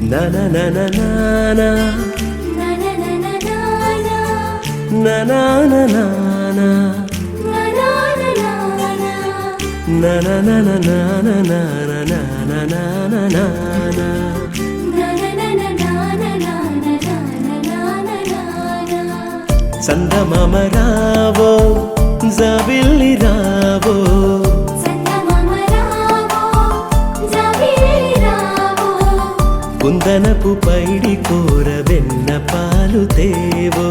na na na na na na na na na na na na na na చందమామ రావో జాబిల్లి రావో కుందనపు పైడి కూర వెన్న పాలు తేవో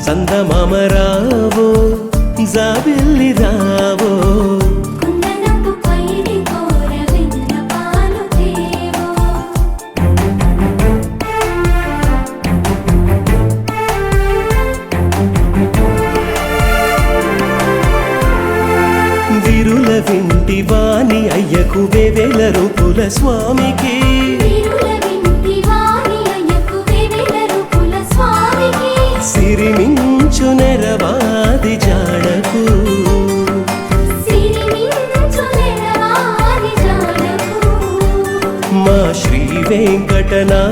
చందమామ రావో జాబిల్లి రావో విరుల వింటి వాణి అయ్యకు వేవేల రూపుల స్వామికి సిరిమించు నెరవాది జాడకు మా శ్రీ వెంకటనాథునికి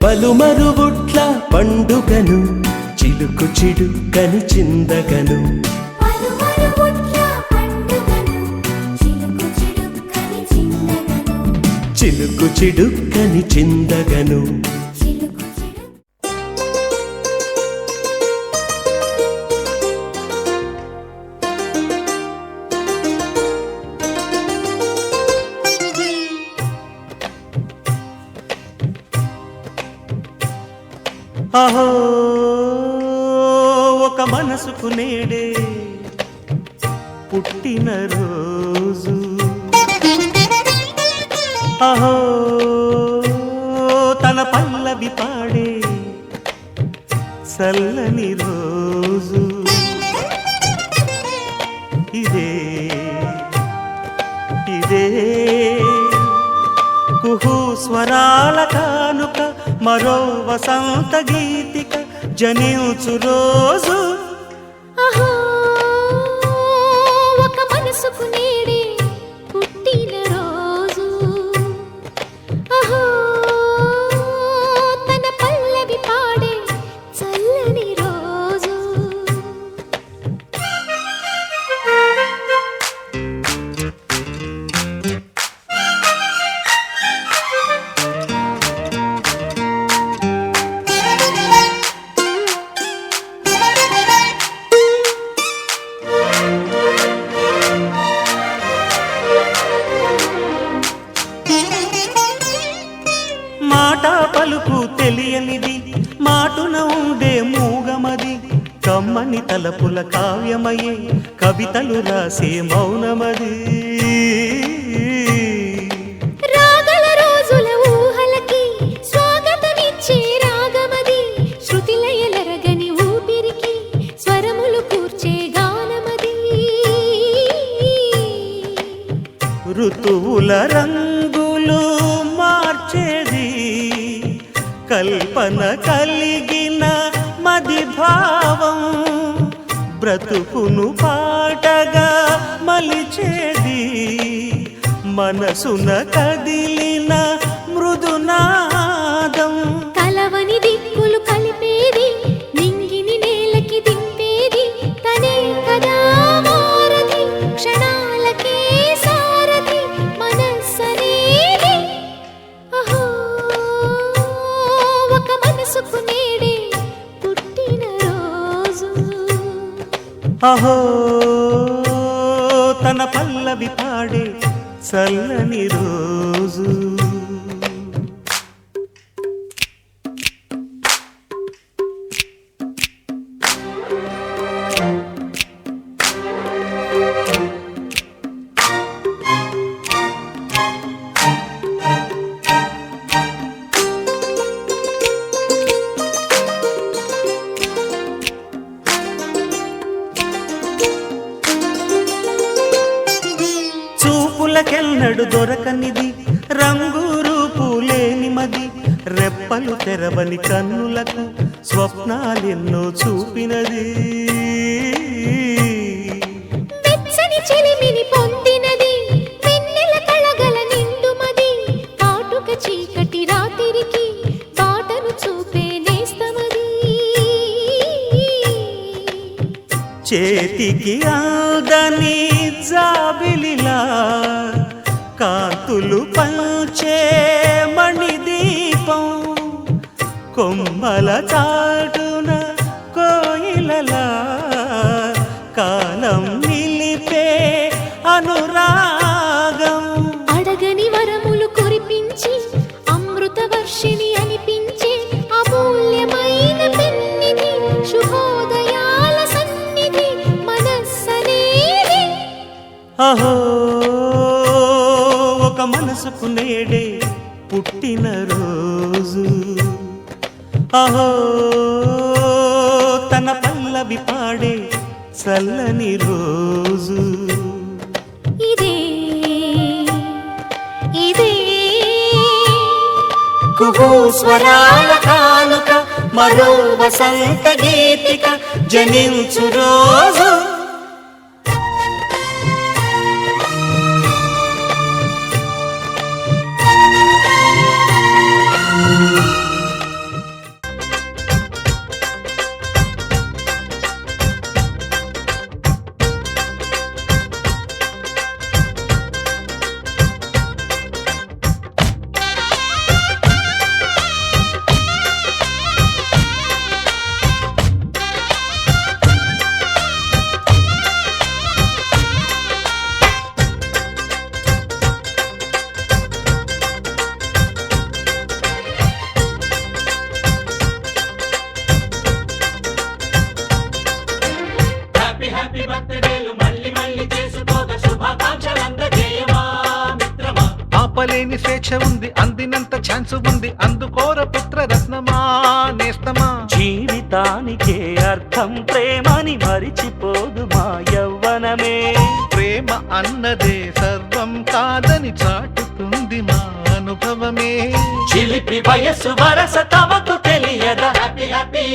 పలుమరువుట్ల పండుగను చిలుకు చిడుకని చిందగను చిలుకు చిడుకని చిందగను అహో ఒక మనసుకు నేడే పుట్టిన రోజు అహో తన పల్లవి పాడే చల్లని రోజు ఇదే కుహూ స్వరాల కానుక మరో వసంత గీతిక జనించు రోజు అహో ఒక మనసుకు నేడే పుట్టిన రోజు అహో తన పల్లవి పాడే చల్లని రోజు మాట పలుకు తెలియనిది మాటున ఉండే మూగమది కమ్మని తలపుల కావ్యమయే కవితలు రాసే మౌనమది రాగల రోజుల ఊహలకి స్వాగతమిచ్చే రాగమది శృతిలయలరగని ఊపిరికి స్వరములు కూర్చే గానమది ఋతువుల రంగులు మార్చేది కల్పన కలిగిన మది భావం బ్రతుకును పాటగా మలిచేది మనసున కదిలిన మృదునాదం కలవని దిక్కులు కలిపేది నింగిని నేలకి దింపేది తనే కదా మారది క్షణాలకే సారథి మనస్సనేది అహో ఒక మనసుకు నేడే పుట్టిన రోజు అహో తన పల్లవి పాడే చల్లని రోజు చూపులకెన్నడు దొరకనిది రంగు రూపు లేని మది రెప్పలు తెరవని కన్నులకు స్వప్నాలెన్నో చూపినది వెచ్చని చెలిమిని పొందినది వెన్నెల కళగల నిండుమది కాటుక చీకటి రాత్రికి బాటను చూపే నేస్తమది చేతికి ఆదని జాబిలిలా కాంతులు పంచే మణిదీపం కొమ్మల చాటున కోయిలలా కాలం నిలిపే అనురాగం అడగని వరములు కురిపించి అమృత వర్షిణి అనిపించే అమూల్యమైన పెన్నిధి శుభోదయాల సన్నిధి మనస్సనేది అహో ఒక మనసుకు నేడే పుట్టిన రోజు అహో తన పల్లవి పాడే చల్లని రోజు ఇదే ఇదే కుహూ స్వరాల కానుక మరో వసంత గీతిక జనించు రోజు ఆపలేని స్వేచ్ఛ ఉంది అందినంత ఛాన్స్ ఉంది అందుకోర పుత్ర రత్నమా నేస్తమా జీవితానికే అర్థం ప్రేమని మరిచిపోదు మా యవ్వనమే ప్రేమ అన్నదే సర్వం కా కాదని చాటుతుంది మా అనుభవమే. చిలిపి వయస్సు వరస తమకు తెలియదా హ్యాపీ హ్యాపీ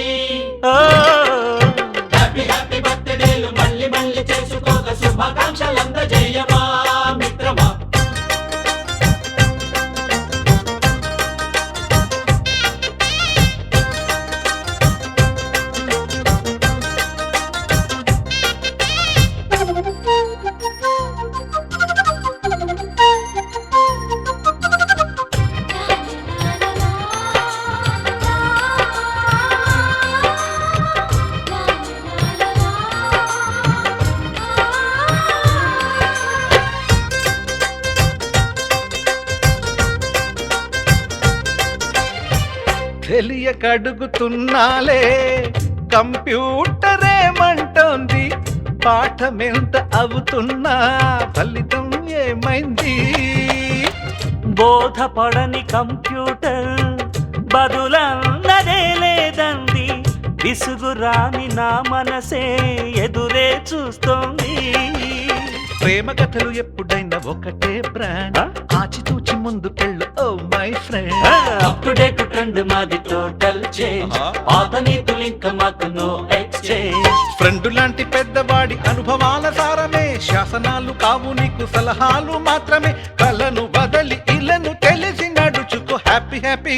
హ్యాపీ హ్యాపీ బర్త్డేలు మళ్ళీ మళ్ళీ చేసుకోక శుభాకాంక్షలందజేయమా మిత్రమా. తెలియకడుగుతున్నాలే కంప్యూటరేమంటోంది, పాఠమెంత అవుతున్నా ఫలితం ఏమైంది. బోధపడని కంప్యూటర్ బదులన్నదే లేదంది, విసుగురాని నా మనసే ఎదురే చూస్తోంది. ప్రేమ కథలు ఎప్పుడైనా ఒకటే బ్రాండ్, ఆచితూచి ముందుకెళ్ళు oh my friend. Up to date trend మాది టోటల్ చేంజ్, పాత నీతులు ఇంకా మాకు నో ఎక్స్చేంజ్. ఫ్రెండ్ లాంటి పెద్దవాడి అనుభవాల సారమే, శాసనాలు కావు నీకు సలహాలు మాత్రమే. కలను బదలి ఇలను తెలిసి నడుచుకో హ్యాపీ హ్యాపీ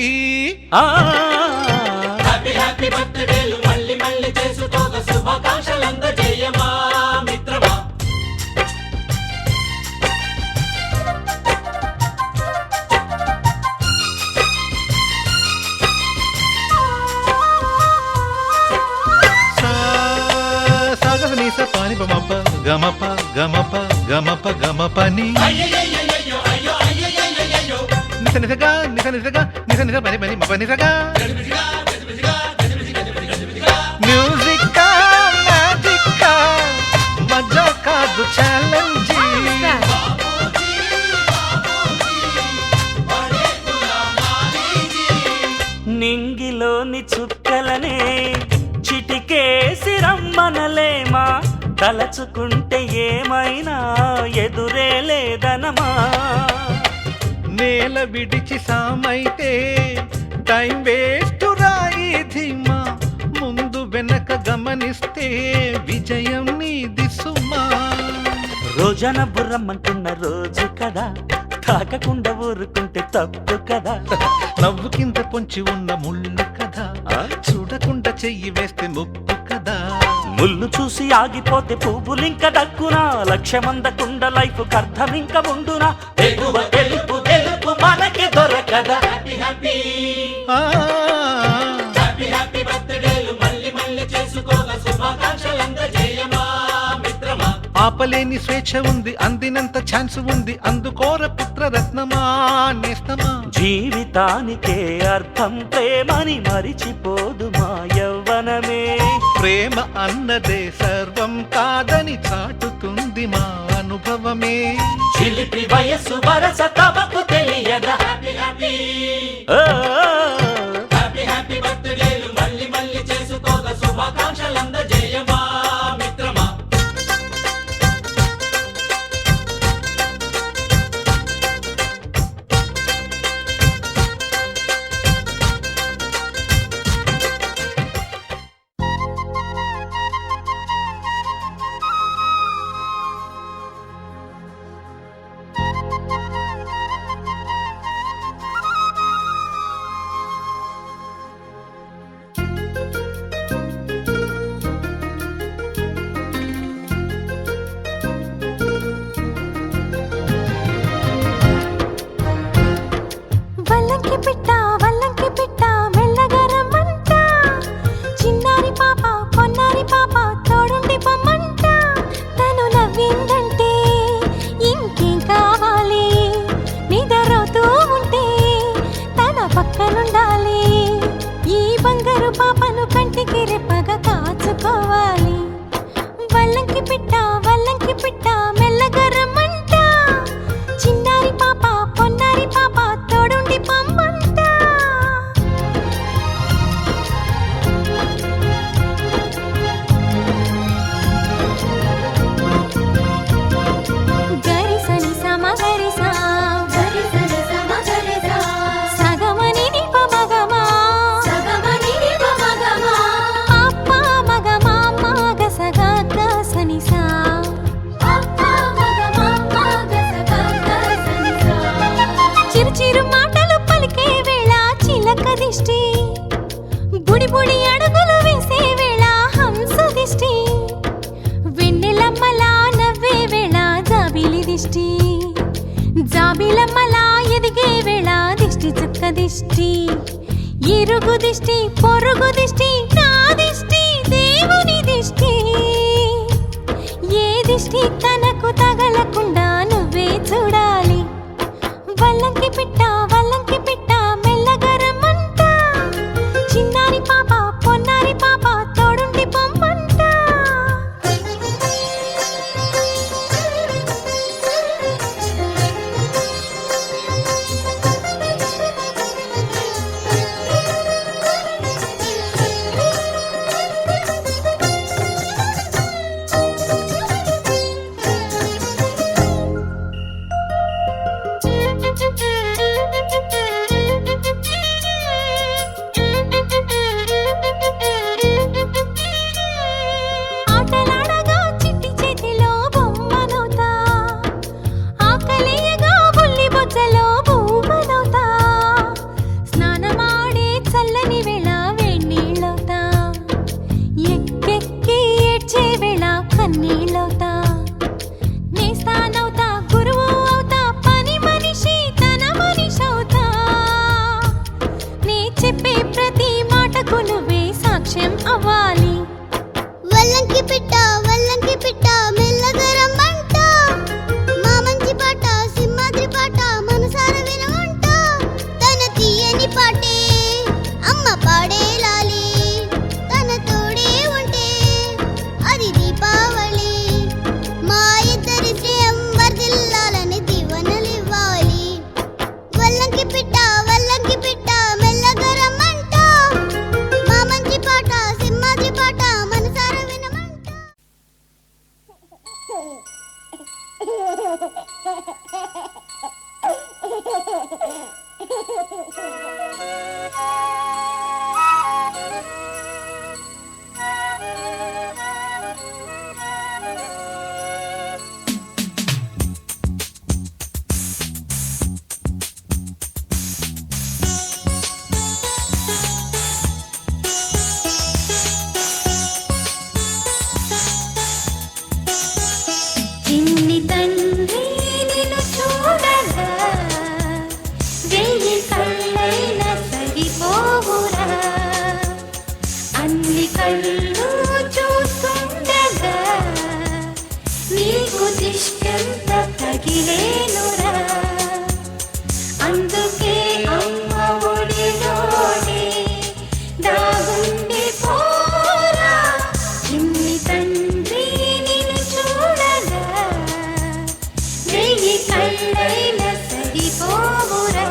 హ్యాపీ హ్యాపీ బర్త్డేలు మళ్ళీ మళ్ళీ చేసుకోక శుభాకాంక్షలందజేయమా మిత్రమా. సాగసనీస పాని బమప గమప గమప గమప గమపని నిస నిసగా నిస నిసగా నిస నిస పని పని మప నిసగా. మ్యూజిక్ మ్యాజిక్ మజా కాదు ఛాలెంజ్. నింగిలోని చుక్కలనే చిటికేసి రమ్మనలేమా, తలచుకుంటే ఏమైనా ఎదురే లేదనమా. నేల విడిచి సామైతే టైం వేస్ట్ రాయి ధీమా, ముందు వెనక గమనిస్తే విజయం నీది సుమా. రోజన బుర్రమ్మంటున్న రోజు కదా, తాకకుండా ఊరుకుంటే తప్పు కదా. నవ్వు కింద పొంచి ఉన్న ముళ్ళు కదా, చూడకుండా చెయ్యి వేస్తే ముప్పు కదా. ముళ్ళు చూసి ఆగిపోతే పువ్వులింక దక్కునా, లక్ష్యమందకుండా లైఫ్ అర్థమింక ఉండునా. ఎగువ తెలుపు తెలుపు మనకి దొరకదా హ్యాపీ హ్యాపీ హ్యాపీ హ్యాపీ బర్త్డేలు మళ్ళీ మళ్ళీ చేసుకోక శుభాకాంక్షలందజేయమా మిత్రమా. ఆపలేని స్వేచ్ఛ ఉంది, అందినంత ఛాన్స్ ఉంది, అందుకోర పుత్రరత్నమా నేస్తమా. జీవితానికే అర్థం ప్రేమని మరిచిపోదు మా యవ్వనమే. ప్రేమ అన్నదే సర్వం కాదని చాటుతుంది మా అనుభవమే. చిలిపి వయస్సు వరస తమకు తెలియదా హ్యాపీ హ్యాపీ హ్యాపీ హ్యాపీ బర్త్డేలు మళ్ళీ మళ్ళీ చేసుకోక శుభాకాంక్షలందజేయమా మిత్రమా. దిష్టి బుడి బుడి అడుగులు వేసే వేళ హంస దిష్టి వెన్నెలమ్మలా నవ్వే వేళ జాబిలి దిష్టి జాబిలమ్మలా ఎదిగే వేళ దిష్టి చుక్క దిష్టి ఇరుగు దిష్టి పొరుగు దిష్టి నా దిష్టి దేవుని దిష్టి ఏ దిష్టి తనకు తగలకుండా నువ్వే చూడాలి వల్లంకి పిట్ట మెల్లగా రమ్మంట చిన్నారి పాప పొన్నారి పాప తోడుండి పొమ్మంట ఆటలాడగా చిట్టి చేతిలో బొమ్మనవుతా ఆకలియగా బుల్లి బొజ్జలో బొమ్మనవుతా స్నానమాడే చల్లని వేళ వేణీళ్ళవుతా ఎక్కెక్కి ఏడ్చే వేళ కన్నీళ్ళవుతా నేస్తానవుతా గురువు అవుతా పని మనిషి తన మనిషవుతా నే చెప్పే ప్రతి మాటకు నువ్వే సాక్ష్యం అవ్వాలి వల్లంకి పిట్ట మెల్లగా రమ్మంట మా మంచి పాట సింహాద్రి పాట మనసార వినమంట తన తీయని పాటే అమ్మ పాడే లాలి తన తోడే ఉంటే అది దీపావళి మా ఇద్దరి శ్రేయం వర్ధిల్లాలని దీవెనలివ్వాలి వల్లంకి పిట్ట మెల్లగా రమ్మంట మా మంచి పాట సింహాద్రి పాట మనసార వినమంట చిన్ని తండ్రి నిన్ను చూడగా వెయ్యి కళ్ళైన సరిపోవురా అన్ని కళ్ళు చూస్తుండగా నీకు దిష్టంత తగిలేనురా అందుకే అమ్మ ఒడిలోనే దాగుండి పోరా చిన్ని తండ్రి నిన్ను చూడగా వెయ్యి కళ్ళైన సరిపోవురా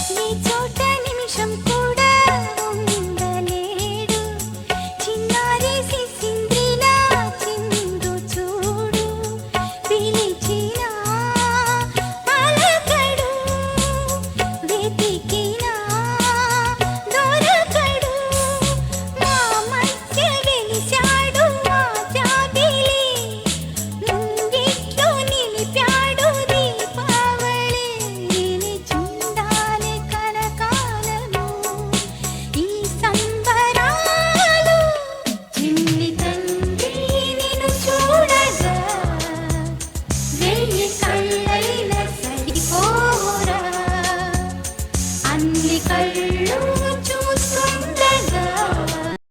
నీ చోట నిమిషం కూడా ఉండలేడు చిన్నారి సిసింద్రిలా చిందు చూడు పిలిచినా పలకడు వెతికినా దొరకడు మా మధ్య వెలిశాడు మా జాబిలి ముంగిట్లో నిలిపాడు దీపావళి నిని చుండాలి కలకాలము ఈ సంబరాలు చిన్ని తండ్రి నిన్ను చూడగా వెయ్యి కళ్ళైన సరిపోరా అన్ని కళ్ళు